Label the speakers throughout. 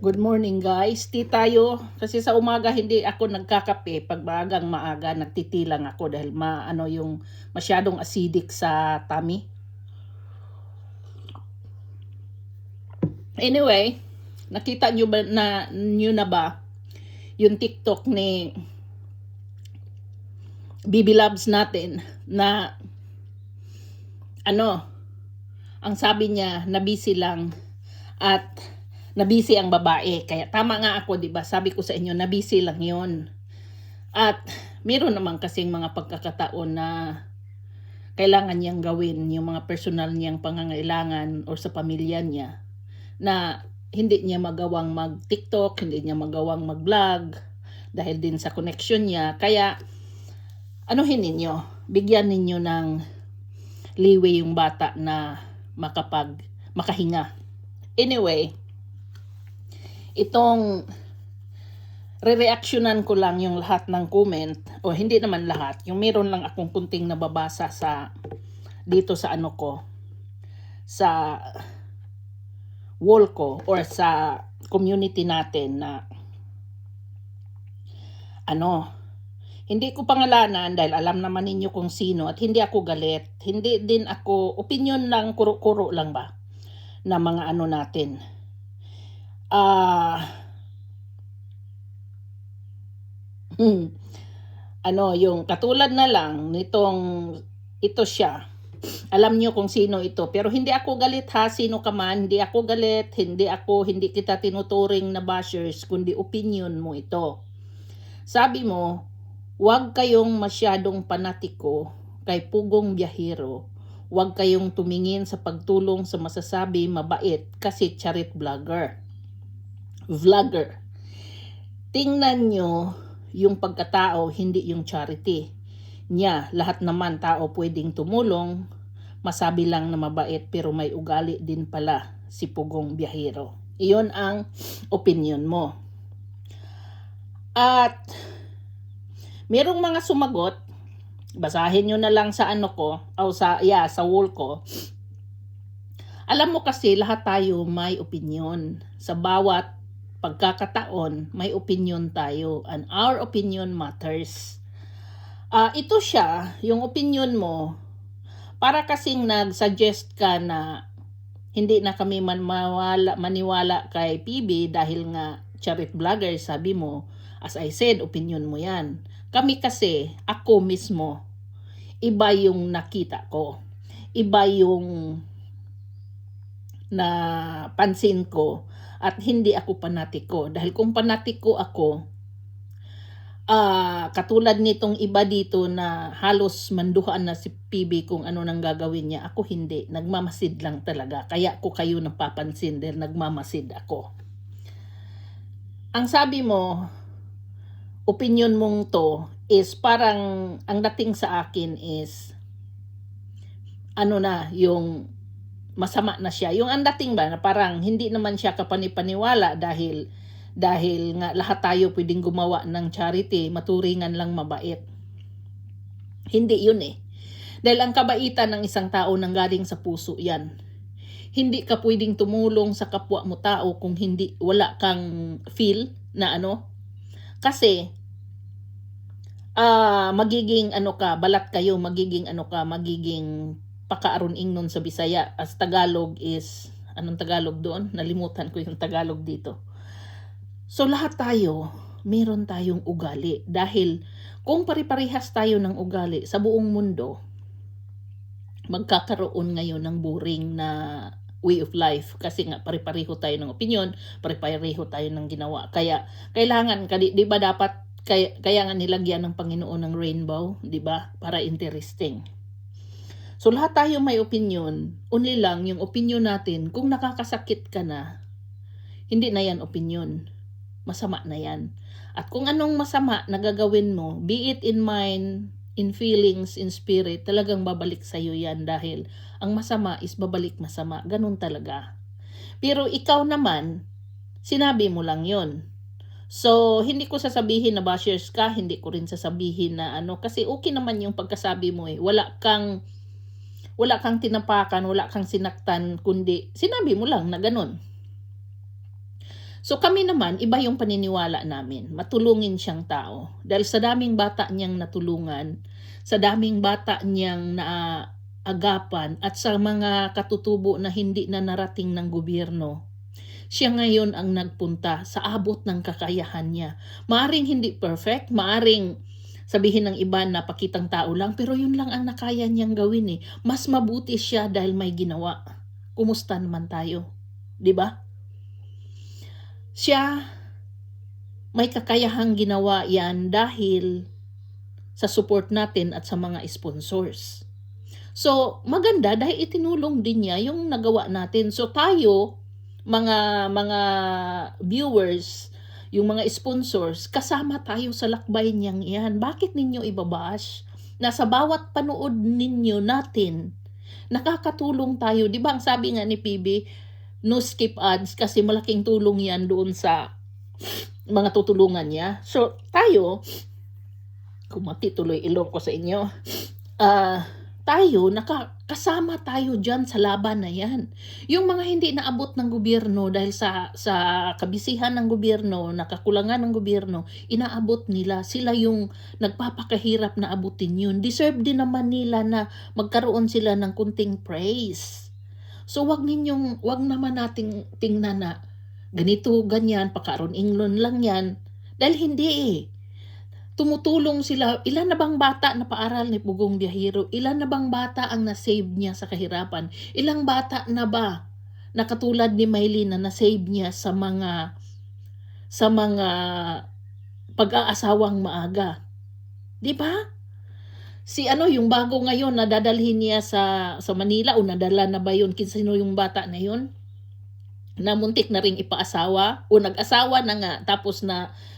Speaker 1: Good morning guys. Tea tayo. Kasi sa umaga hindi ako nagkakape. Pag maaga nagtitilang ako dahil yung masyadong acidic sa tummy. Anyway, nakita nyo na ba yung TikTok ni Bibi Loves natin na ang sabi niya na busy lang at nabisi ang babae. Kaya tama nga ako, 'di ba? Sabi ko sa inyo, nabisi lang 'yon. At meron naman kasing mga pagkakataon na kailangan niyang gawin yung mga personal niyang pangangailangan o sa pamilya niya na hindi niya magawang mag-TikTok, hindi niya magawang mag-vlog dahil din sa connection niya. Kaya bigyan ninyo ng leeway yung bata na makahinga. Anyway, itong re-reactionan ko lang yung lahat ng comment, o hindi naman lahat, yung meron lang akong kunting nababasa dito sa sa wall ko or sa community natin na hindi ko pangalanan dahil alam naman ninyo kung sino at hindi ako galit, hindi din ako, opinion lang, kuro-kuro lang ba na mga natin. Yung katulad na lang nitong ito siya. Alam niyo kung sino ito, pero hindi ako galit ha, sino ka man, hindi ako galit, hindi kita tinuturing na bashers, kundi opinion mo ito. Sabi mo, huwag kayong masyadong panatiko kay Pugong Biyahero. Huwag kayong tumingin sa pagtulong sa masasabi mabait kasi charit vlogger. Tingnan nyo yung pagkatao, hindi yung charity niya. Lahat naman tao pwedeng tumulong, masabi lang na mabait pero may ugali din pala si Pugong Biyahero. Iyon ang opinion mo. At merong mga sumagot, basahin nyo na lang sa sa wall ko. Alam mo kasi lahat tayo may opinion. Sa bawat pagkakataon, may opinion tayo and our opinion matters. Ito siya, yung opinion mo, para kasing nag-suggest ka na hindi na kami maniwala kay PB dahil nga charit vlogger, sabi mo. As I said, opinion mo yan. Kami kasi, ako mismo, iba yung nakita ko. Iba yung napansin ko at hindi ako panatiko. Dahil kung panatiko ako, katulad nitong iba dito na halos manduhaan na si PB kung ano nang gagawin niya, ako hindi. Nagmamasid lang talaga. Kaya ko kayo napapansin dahil nagmamasid ako. Ang sabi mo, opinion mong to is parang ang dating sa akin is yung masama na siya. Yung ang dating ba na parang hindi naman siya kapanipaniwala dahil nga lahat tayo pwedeng gumawa ng charity, maturingan lang mabait. Hindi yun eh. Dahil ang kabaitan ng isang tao nanggaling sa puso yan. Hindi ka pwedeng tumulong sa kapwa mo tao kung wala kang feel na kasi magiging balat kayo, magiging pakaaron ingnon sa Bisaya. As Tagalog is, anong Tagalog doon? Nalimutan ko yung Tagalog dito. So lahat tayo, meron tayong ugali. Dahil kung pare-parehas tayo ng ugali sa buong mundo, magkakaroon ngayon ng boring na way of life. Kasi nga pare-pareho tayo ng opinion, pare-pareho tayo ng ginawa. Kaya kailangan, di ba dapat, kaya nga nilagyan ng Panginoon ng rainbow, di ba? Para interesting. So lahat tayo may opinion, only lang yung opinion natin, kung nakakasakit ka na, hindi na yan opinion. Masama na yan. At kung anong masama na gagawin mo, be it in mind, in feelings, in spirit, talagang babalik sa'yo yan dahil ang masama is babalik masama. Ganun talaga. Pero ikaw naman, sinabi mo lang yon. So, hindi ko sasabihin na bashers ka, hindi ko rin sasabihin na kasi okay naman yung pagkasabi mo eh. Wala kang tinapakan, wala kang sinaktan, kundi sinabi mo lang na ganun. So kami naman, iba yung paniniwala namin, matulungin siyang tao. Dahil sa daming bata niyang natulungan, sa daming bata niyang naagapan, at sa mga katutubo na hindi na narating ng gobyerno, siya ngayon ang nagpunta sa abot ng kakayahan niya. Maaring hindi perfect, maaring sabihin ng iba na pakitang tao lang, pero yun lang ang nakaya niyang gawin eh. Mas mabuti siya dahil may ginawa. Kumusta naman tayo? 'Di ba? Siya may kakayahang ginawa yan dahil sa support natin at sa mga sponsors. So, maganda dahil itinulong din niya yung nagawa natin. So, tayo, mga viewers, yung mga sponsors, kasama tayo sa lakbay niyang iyan. Bakit ninyo ibabash? Na sa bawat panood ninyo natin, nakakatulong tayo. Di ba ang sabi nga ni PB, no skip ads kasi malaking tulong yan doon sa mga tutulungan niya. So, tayo, kumati tuloy ilong ko sa inyo, tayo, kasama tayo dyan sa laban na yan. Yung mga hindi naabot ng gobyerno dahil sa kabisihan ng gobyerno, nakakulangan ng gobyerno, inaabot nila. Sila yung nagpapakahirap na abutin yun. Deserve din naman nila na magkaroon sila ng kunting praise. So wag naman nating tingnan na ganito, ganyan, pakaroon inglon lang yan. Dahil hindi eh. Tumutulong sila. Ilan na bang bata na paaral ni Pugong Biyahero? Ilan na bang bata ang na-save niya sa kahirapan? Ilang bata na ba na katulad ni Maylin na na-save niya sa mga pag-aasawang maaga? 'Di ba? Si yung bago ngayon na dadalhin niya sa Manila, o nadala na ba yun? Sino yung bata na yun? Na muntik na ring ipaasawa o nag-asawa na nga tapos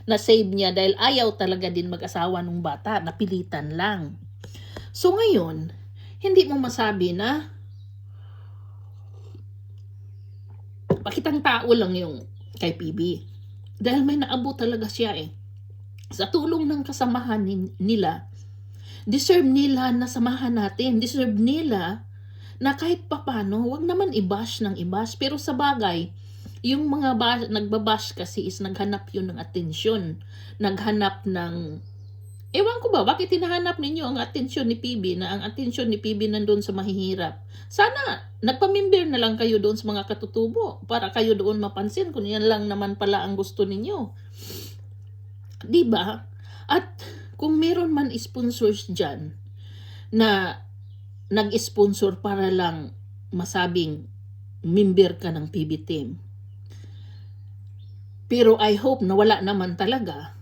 Speaker 1: na-save niya dahil ayaw talaga din mag-asawa nung bata, napilitan lang. So ngayon, hindi mo masabi na pakitang tao lang yung kay PB. Dahil may naabot talaga siya eh. Sa tulong ng kasamahan nila, deserve nila na samahan natin. Deserve nila na kahit papano, wag naman i-bash ng i-bash. Pero sa bagay, yung mga nagbabash kasi is naghanap yun ng atensyon. Naghanap ng, ewan ko ba, bakit hinahanap ninyo ang atensyon ni PB, na ang atensyon ni PB nandun sa mahihirap? Sana, nagpamimber na lang kayo doon sa mga katutubo para kayo doon mapansin kung yan lang naman pala ang gusto ninyo. Diba? At kung meron man sponsors dyan na nag-sponsor para lang masabing member ka ng PB team. Pero I hope na wala naman talaga.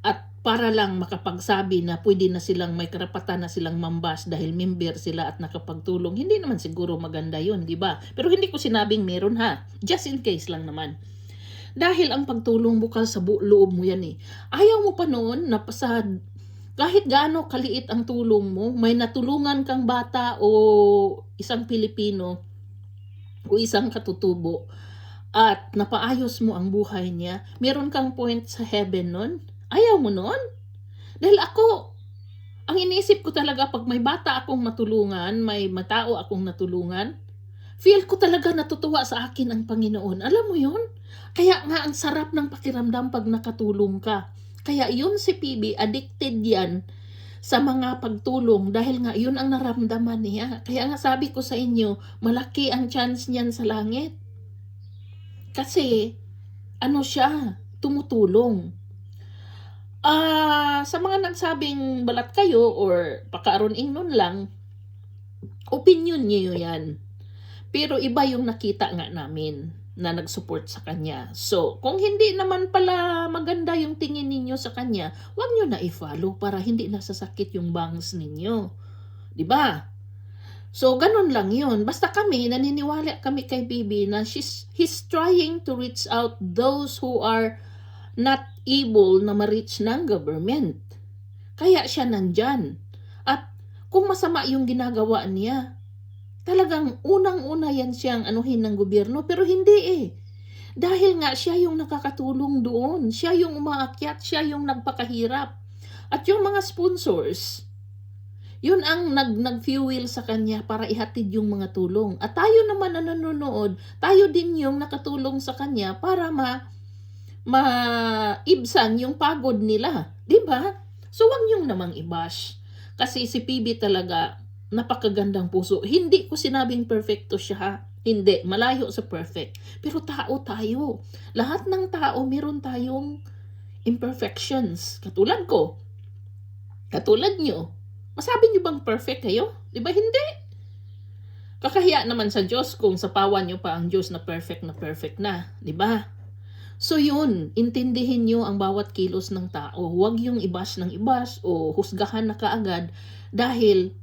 Speaker 1: At para lang makapagsabi na pwede na silang may karapatan na silang mambas dahil member sila at nakapagtulong. Hindi naman siguro maganda yun, di ba? Pero hindi ko sinabing meron ha. Just in case lang naman. Dahil ang pagtulong bukal sa loob mo yan eh. Ayaw mo pa noon na kahit gaano kaliit ang tulong mo, may natulungan kang bata o isang Pilipino o isang katutubo at napaayos mo ang buhay niya, meron kang point sa heaven nun? Ayaw mo nun? Dahil ako, ang iniisip ko talaga pag may bata akong matulungan, may matao akong natulungan, feel ko talaga natutuwa sa akin ang Panginoon. Alam mo yun? Kaya nga ang sarap ng pakiramdam pag nakatulong ka. Kaya yun si PB, addicted yan sa mga pagtulong dahil nga yun ang naramdaman niya. Kaya nga sabi ko sa inyo, malaki ang chance niyan sa langit. Kasi, siya, tumutulong. Sa mga nagsabing balat kayo or pakaaron ingnon lang, opinion niyo yan. Pero iba yung nakita nga namin na nag-support sa kanya. So, kung hindi naman pala maganda yung tingin ninyo sa kanya, wag nyo na i-follow para hindi nasasakit yung bangs ninyo. 'Di ba? So, ganun lang yun. Basta kami, naniniwala kami kay PB na he's trying to reach out those who are not able na ma-reach ng government. Kaya siya nandyan. At kung masama yung ginagawa niya, talagang unang-una yan siyang anuhin ng gobyerno, pero hindi eh. Dahil nga siya yung nakakatulong doon, siya yung umaakyat, siya yung nagpakahirap. At yung mga sponsors, Yun ang nag-fuel sa kanya para ihatid yung mga tulong. At tayo naman na nanonood, tayo din yung nakatulong sa kanya para maibsan yung pagod nila, 'di ba? So wag niyong namang i-bash. Kasi si PB talaga napakagandang puso. Hindi ko sinabing perfecto siya ha. Hindi, malayo sa perfect. Pero tao tayo. Lahat ng tao meron tayong imperfections. Katulad ko, katulad niyo. Masabi niyo bang perfect kayo? 'Di ba hindi? Kakahiya naman sa Diyos kung sa pawa niyo pa ang Diyos na perfect na, 'di ba? So yun, intindihin niyo ang bawat kilos ng tao. Huwag yung ibas ng ibas o husgahan na kaagad dahil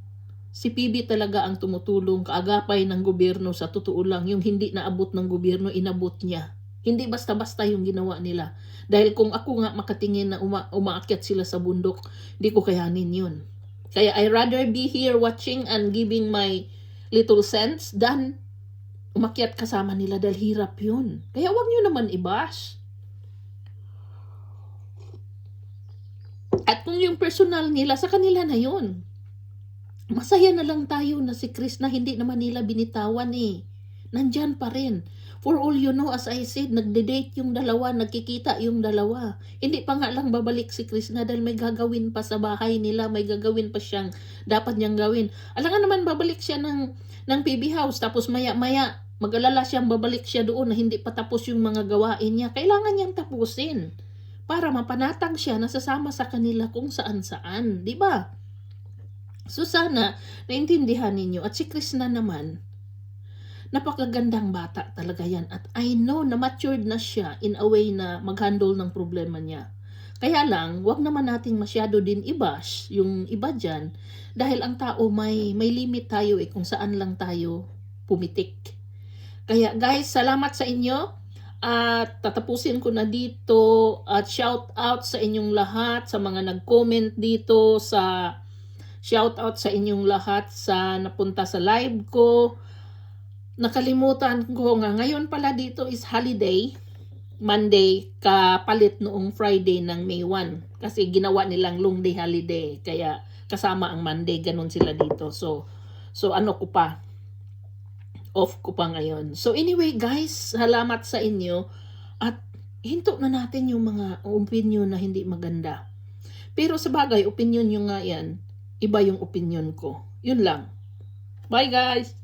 Speaker 1: si PB talaga ang tumutulong kaagapay ng gobyerno. Sa totoo lang, yung hindi naabot ng gobyerno, inabot niya. Hindi basta-basta yung ginawa nila. Dahil kung ako nga makatingin na umaakyat sila sa bundok, di ko kayanin yun. Kaya I rather be here watching and giving my little cents than umakyat kasama nila dahil hirap yun. Kaya wag nyo naman i-bash. At kung yung personal nila, sa kanila na yun. Masaya na lang tayo na si Chris na hindi naman nila binitawan eh. Nandyan pa rin. For all you know, as I said, nagde-date yung dalawa, nagkikita yung dalawa. Hindi pa nga lang babalik si Chris na dahil may gagawin pa sa bahay nila, may gagawin pa siyang dapat niyang gawin. Alangan naman babalik siya ng PB house, tapos maya-maya mag-alala siyang babalik siya doon na hindi pa tapos yung mga gawain niya. Kailangan niyang tapusin para mapanatag siya na sasama sa kanila kung saan-saan. Di ba? So sana, naintindihan ninyo. At si Chris na naman, napakagandang bata talaga yan. At I know na matured na siya in a way na mag-handle ng problema niya. Kaya lang, wag naman nating masyado din i-bash yung iba dyan. Dahil ang tao may limit tayo eh kung saan lang tayo pumitik. Kaya guys, salamat sa inyo. At tatapusin ko na dito. At shout out sa inyong lahat, sa mga nag-comment dito, shout out sa inyong lahat sa napunta sa live ko. Nakalimutan ko nga, ngayon pala dito is holiday, Monday, kapalit noong Friday ng May 1. Kasi ginawa nilang long day holiday, kaya kasama ang Monday, ganun sila dito. So ano ko pa, off ko pa ngayon. So anyway guys, salamat sa inyo. At hinto na natin yung mga opinion na hindi maganda. Pero sa bagay, opinion nyo nga yan, iba yung opinion ko. Yun lang. Bye guys!